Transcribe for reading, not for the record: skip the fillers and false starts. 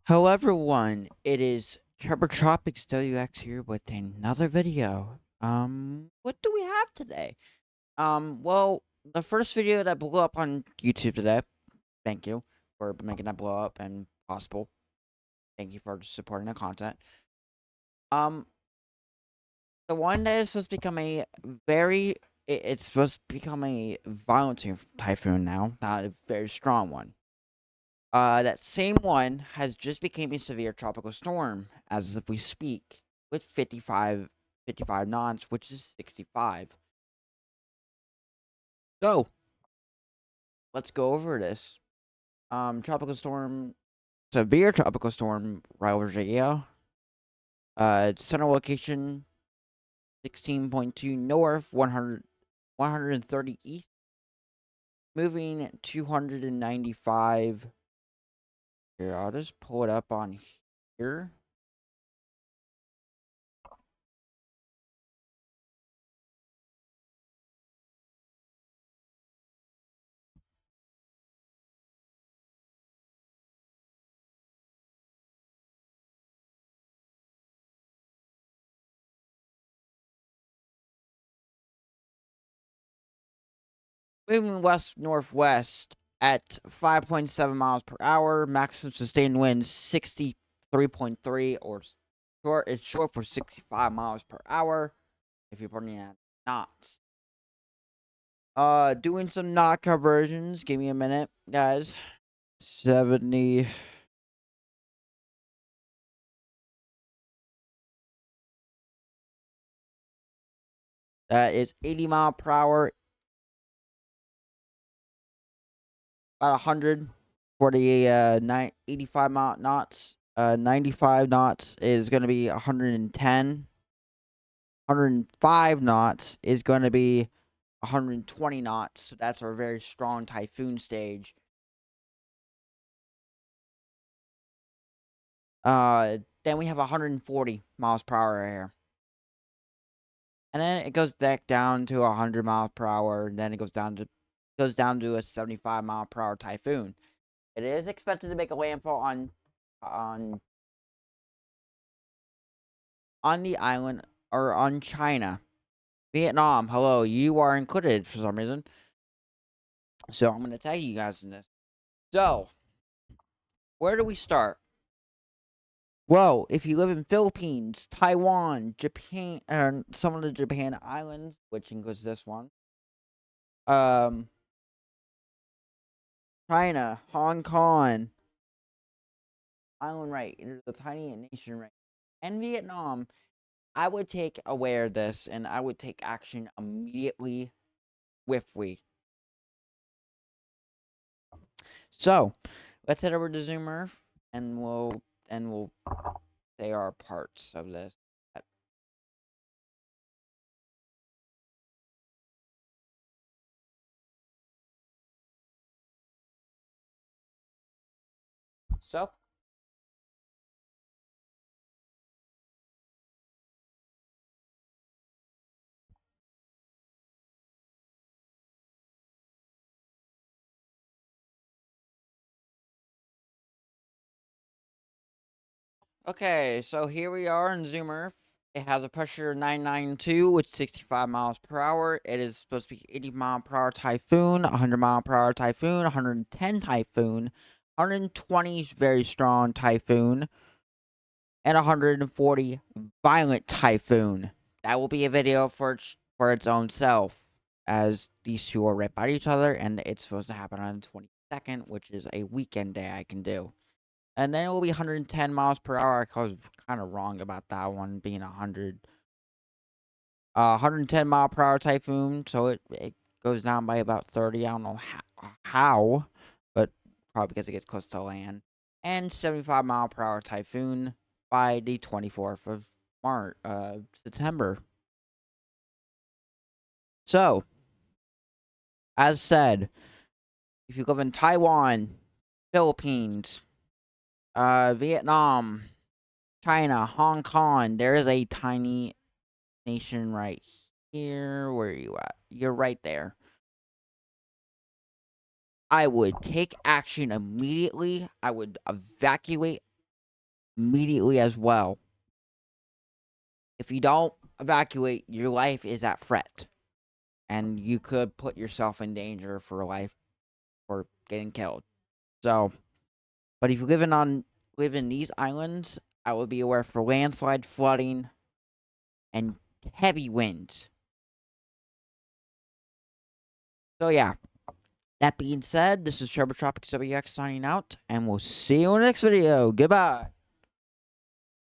Hello everyone, it is Tropics WX here with another video. What do we have today? Well, the first video that blew up on YouTube today, thank you for making that blow up and possible. Thank you for supporting the content. Um, the one that is supposed to become a very, it's supposed to become a violent typhoon now, not a very strong one. That same one has just became a severe tropical storm as we speak, with 55 knots, which is 65. So let's go over this. Tropical storm, severe tropical storm, Ragasa. Center location 16.2 north, 130 east, moving 295. Here, I'll just pull it up on here. Moving west northwest at 5.7 miles per hour. Maximum sustained wind 63.3, or short. It's short for 65 miles per hour. If you're putting it at knots. Doing some knot conversions. Give me a minute, guys. 70. That is 80 mile per hour. About 100 for the 85 mile knots. 95 knots is going to be 110. 105 knots is going to be 120 knots. So that's our very strong typhoon stage. Then we have 140 miles per hour here. And then it goes back down to 100 miles per hour, and then it goes down to a 75 mile per hour typhoon. It is expected to make a landfall on the island, or on China. Vietnam, hello, you are included for some reason. So I'm going to tag you guys in this. So, where do we start? Well, if you live in Philippines, Taiwan, Japan, and some of the Japan islands, which includes this one, um, China, Hong Kong, island right, the tiny nation right, and Vietnam, I would take aware of this and I would take action immediately with we. So, let's head over to Zoom Earth and we'll say our parts of this. So, okay, so here we are in Zoom Earth. It has a pressure of 992 with 65 miles per hour. It is supposed to be 80 mile per hour typhoon, 100 mile per hour typhoon, 110 typhoon, 120 very strong typhoon, and 140 violent typhoon. That will be a video for its own self, as these two are right by each other, and it's supposed to happen on the 22nd, which is a weekend day I can do. And then it will be 110 miles per hour. I was kind of wrong about that one being 100. 110 mile per hour typhoon, so it goes down by about 30. I don't know how, but probably because it gets close to land. And 75 mile per hour typhoon by the 24th of September. So, as said, if you live in Taiwan, Philippines, Vietnam, China, Hong Kong, there is a tiny nation right here. Where are you at? You're right there. I would take action immediately. I would evacuate immediately as well. If you don't evacuate, your life is at threat, and you could put yourself in danger for life or getting killed. So, but if you live in these islands, I would be aware for landslide, flooding, and heavy winds. So yeah. That being said, this is Tropics WX signing out, and we'll see you in the next video. Goodbye.